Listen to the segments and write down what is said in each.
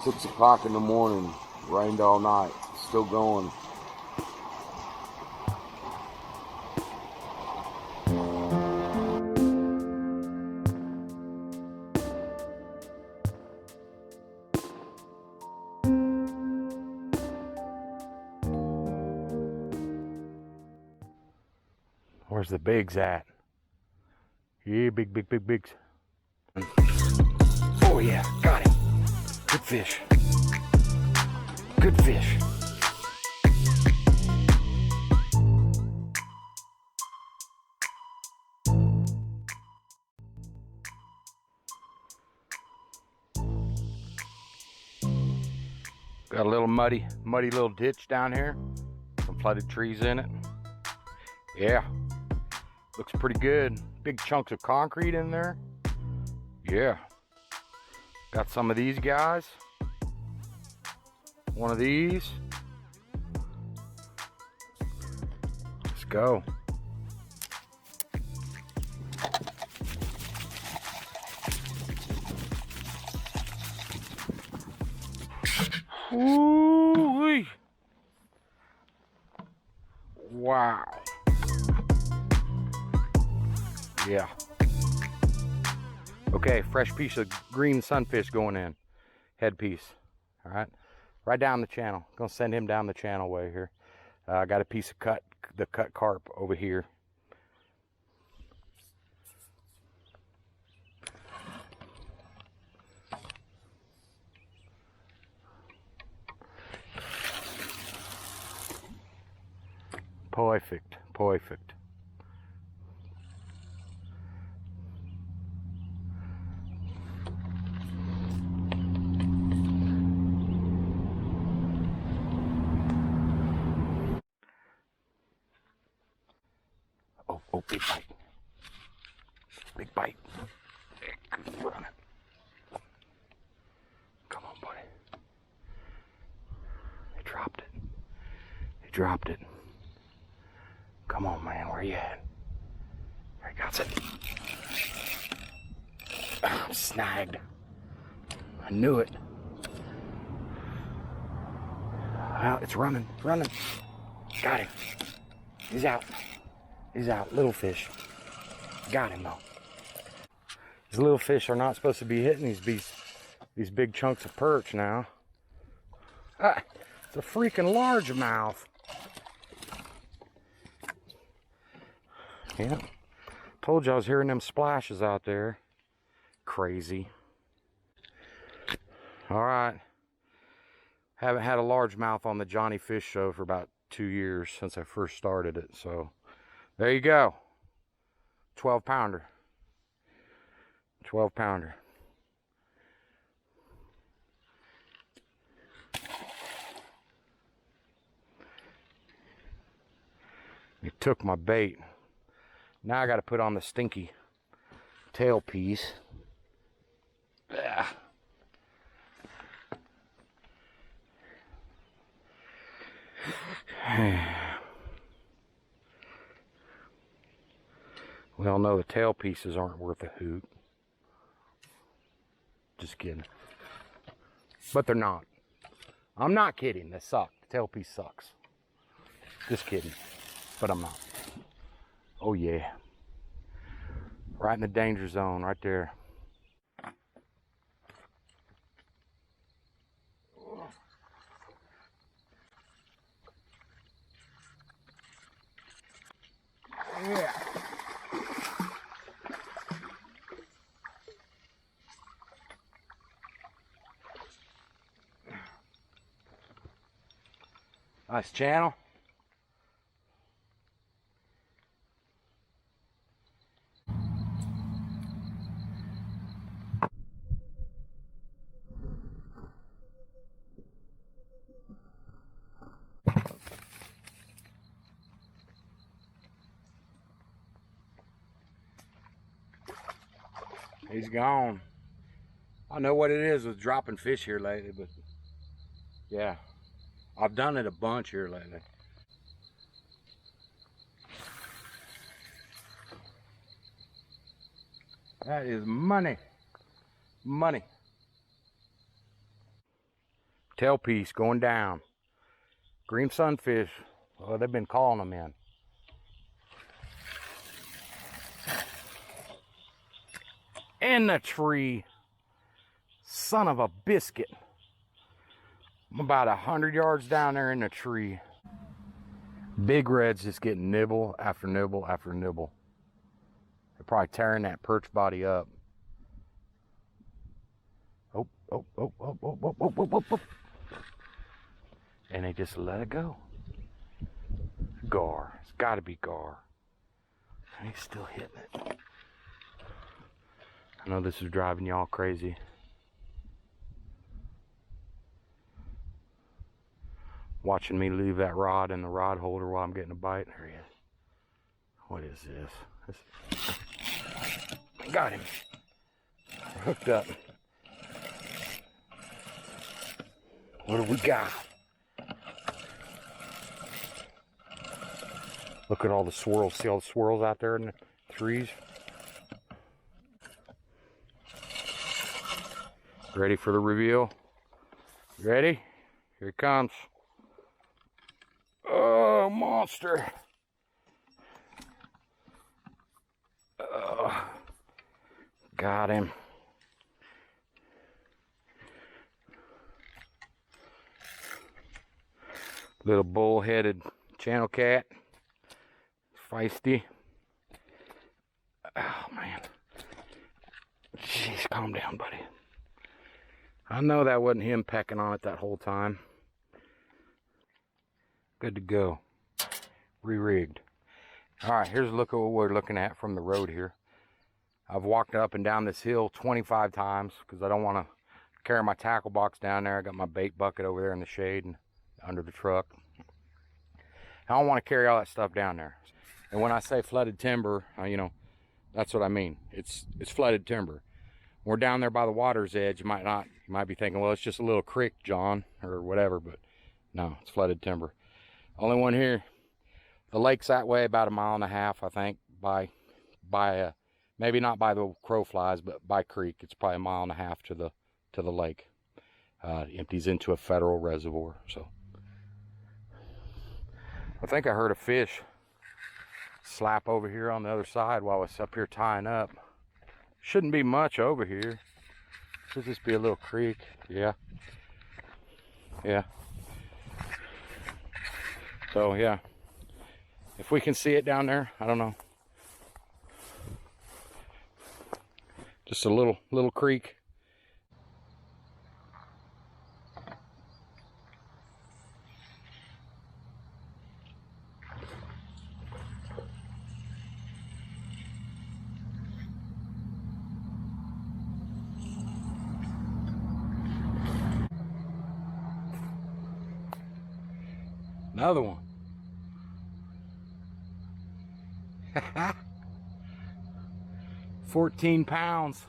Six o'clock in the morning, rained all night, still going. Where's the bigs at? Yeah, bigs. Oh yeah, got him. Good fish. Good fish. Got a little muddy little ditch down here. Some flooded trees in it. Yeah, looks pretty good. Big chunks of concrete in there. Yeah. Got some of these guys. One of these. Let's go. Ooh-wee. Wow. Yeah. Okay, fresh piece of green sunfish going in. Head piece. All right. Right down the channel. Gonna send him down the channel way here. I got a piece of the cut carp over here. Perfect. Oh, big bite. Big bite. Come on, buddy. He dropped it. Come on, man, where you at? There he got it. Snagged. I knew it. Well, it's running. Got him. He's out. Little fish. Got him though. These little fish are not supposed to be hitting these big chunks of perch now. It's a freaking largemouth. Yeah. Told you I was hearing them splashes out there. Crazy. All right. Haven't had a largemouth on the Johnny Fish Show for about 2 years since I first started it. So there you go. 12 pounder. 12 pounder. He took my bait. Now I got to put on the stinky tail piece. Yeah. We all know the tail pieces aren't worth a hoot. Just kidding. But they're not. I'm not kidding. They suck. The tail piece sucks. Just kidding. But I'm not. Oh yeah. Right in the danger zone, right there. Yeah. Nice channel. He's gone. I know what it is with dropping fish here lately, but yeah, I've done it a bunch here lately. That is money. Money. Tailpiece going down. Green sunfish. Oh, they've been calling them in. In the tree. Son of a biscuit. I'm about 100 yards down there in the tree. Big red's just getting nibble after nibble after nibble. They're probably tearing that perch body up. Oh, oh, oh, oh, oh, oh, oh, oh, oh, oh. And they just let it go. Gar. It's got to be gar. And he's still hitting it. I know this is driving y'all crazy. Watching me leave that rod in the rod holder while I'm getting a bite. There he is. What is this? Got him. Hooked up. What do we got? Look at all the swirls. See all the swirls out there in the trees? Ready for the reveal? Ready? Here it comes. Oh, monster. Got him. Little bull-headed channel cat. Feisty. Oh, man. Jeez, calm down, buddy. I know that wasn't him pecking on it that whole time. Good to go. Re-rigged. Alright, here's a look at what we're looking at from the road here. I've walked up and down this hill 25 times because I don't want to carry my tackle box down there. I got my bait bucket over there in the shade and under the truck. I don't want to carry all that stuff down there. And when I say flooded timber, you know, that's what I mean. It's flooded timber. We're down there by the water's edge. You might be thinking, well, it's just a little creek, John, or whatever, but no, it's flooded timber. Only one here. The lake's that way about 1.5 miles, I think, by maybe not by the crow flies, but by creek. It's probably 1.5 miles to the lake. Empties into a federal reservoir. So I think I heard a fish slap over here on the other side while I was up here tying up. Shouldn't be much over here. Should just be a little creek. Yeah. So yeah, if we can see it down there, I don't know. Just a little creek. Another one. 14 pounds.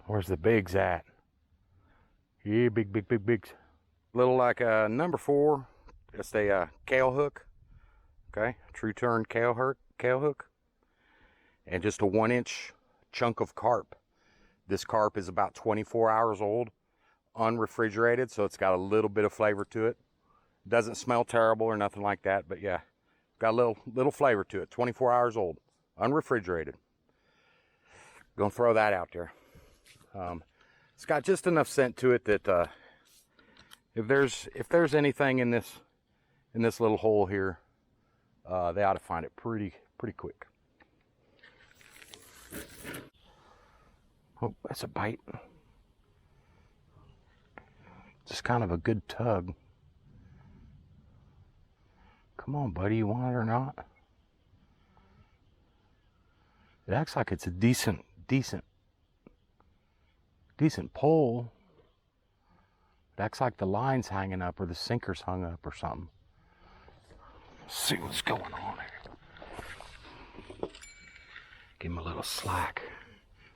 Where's the bigs at? Yeah, bigs. Little like a number 4. Just a kale hook. Okay, true turn kale hook. And just a 1-inch chunk of carp. This carp is about 24 hours old, unrefrigerated, so it's got a little bit of flavor to it. Doesn't smell terrible or nothing like that, but yeah, got a little flavor to it. 24 hours old, unrefrigerated. Gonna throw that out there. It's got just enough scent to it that if there's anything in this little hole here, they ought to find it pretty quick. Oh, that's a bite. Just kind of a good tug. Come on, buddy, you want it or not? It acts like it's a decent pole. It acts like the line's hanging up or the sinker's hung up or something. Let's see what's going on here. Give him a little slack.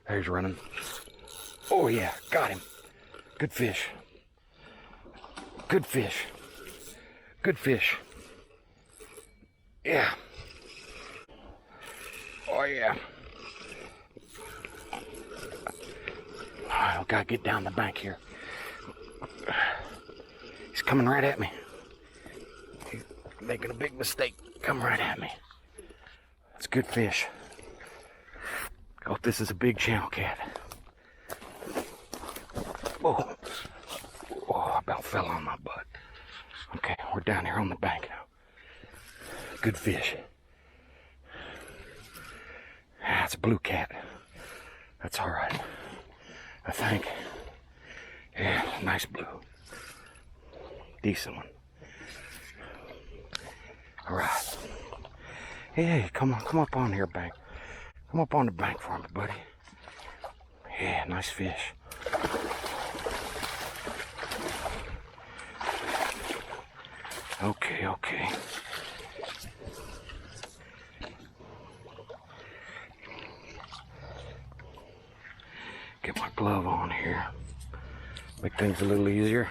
There he's running. Oh yeah, got him. Good fish. Good fish. Good fish. Yeah. Oh yeah. Alright, I gotta get down the bank here. He's coming right at me. He's making a big mistake. Come right at me. That's a good fish. Oh, this is a big channel cat. Oh, I about fell on my butt. Okay, we're down here on the bank now. Good fish. That's a blue cat. That's all right, I think. Yeah, nice blue. Decent one. All right. Hey, come up on here, bank. Come up on the bank for me, buddy. Yeah, nice fish. Okay. Get my glove on here. Make things a little easier.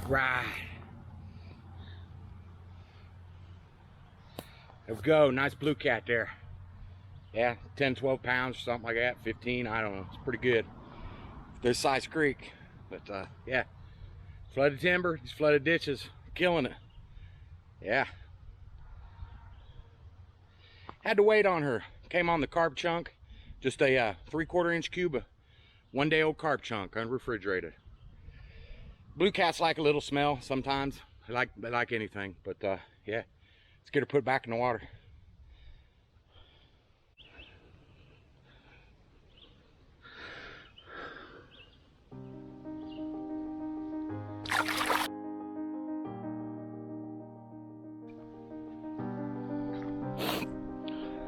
Right. There we go. Nice blue cat there. Yeah, 10, 12 pounds, something like that. 15, I don't know. It's pretty good. This size creek. But, yeah. Flooded timber, these flooded ditches. Killing it. Yeah. Had to wait on her. Came on the carp chunk. Just a 3/4 inch cube of 1 day old carp chunk, unrefrigerated. Blue cats like a little smell sometimes. They like anything. But, yeah. Let's get her put back in the water.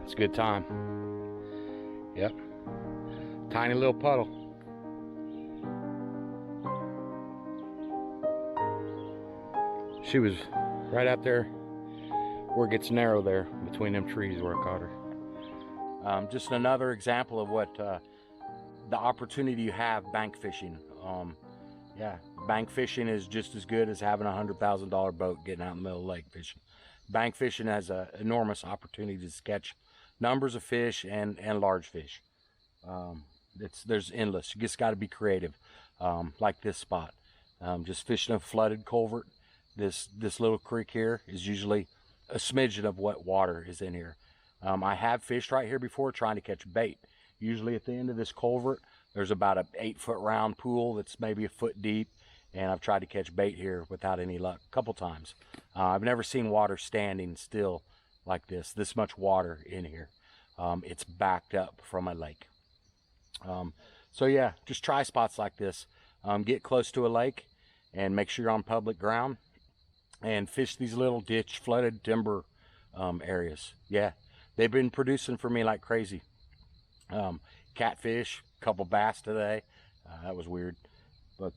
It's a good time. Yep. Tiny little puddle. She was right out there where it gets narrow there between them trees where I caught her. Just another example of what the opportunity you have bank fishing. Yeah, bank fishing is just as good as having a $100,000 boat getting out in the middle of the lake fishing. Bank fishing has an enormous opportunity to catch numbers of fish and large fish. There's endless. You just got to be creative, like this spot. Just fishing a flooded culvert. This little creek here is usually a smidgen of what water is in here. I have fished right here before trying to catch bait. Usually at the end of this culvert, there's about an 8-foot round pool that's maybe a foot deep, and I've tried to catch bait here without any luck a couple times. I've never seen water standing still like this much water in here. It's backed up from a lake. So yeah, just try spots like this. Get close to a lake and make sure you're on public ground and fish these little ditch flooded timber areas. Yeah, they've been producing for me like crazy. Catfish, couple bass today. That was weird, but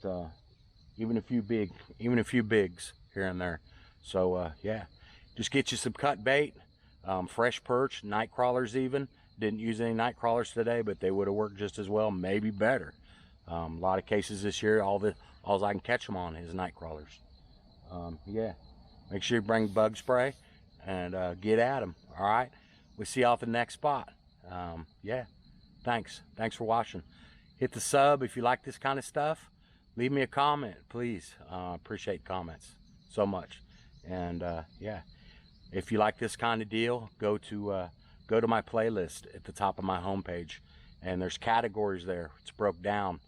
even a few bigs here and there. So yeah, just get you some cut bait, fresh perch, night crawlers even. Didn't use any night crawlers today, but they would have worked just as well, maybe better. A lot of cases this year, all I can catch them on is night crawlers. Yeah, make sure you bring bug spray and get at them. All right, we'll see y'all at the next spot. Yeah, thanks for watching. Hit the sub if you like this kind of stuff. Leave me a comment, please. Appreciate comments so much. And yeah, if you like this kind of deal, go to my playlist at the top of my homepage, and there's categories there. It's broke down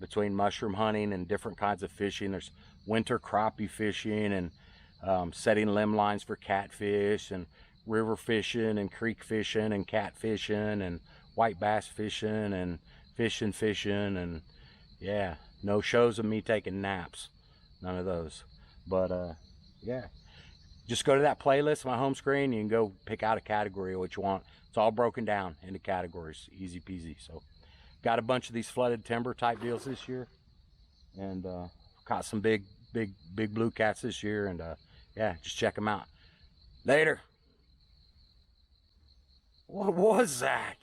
between mushroom hunting and different kinds of fishing. There's winter crappie fishing and setting limb lines for catfish, and river fishing and creek fishing and cat fishing and white bass fishing and fishing, and Yeah, no shows of me taking naps. None of those. But yeah, just go to that playlist on my home screen. You can go pick out a category of what you want. It's all broken down into categories, easy peasy. So got a bunch of these flooded timber type deals this year, and caught some big blue cats this year. And yeah, just check them out. Later. What was that?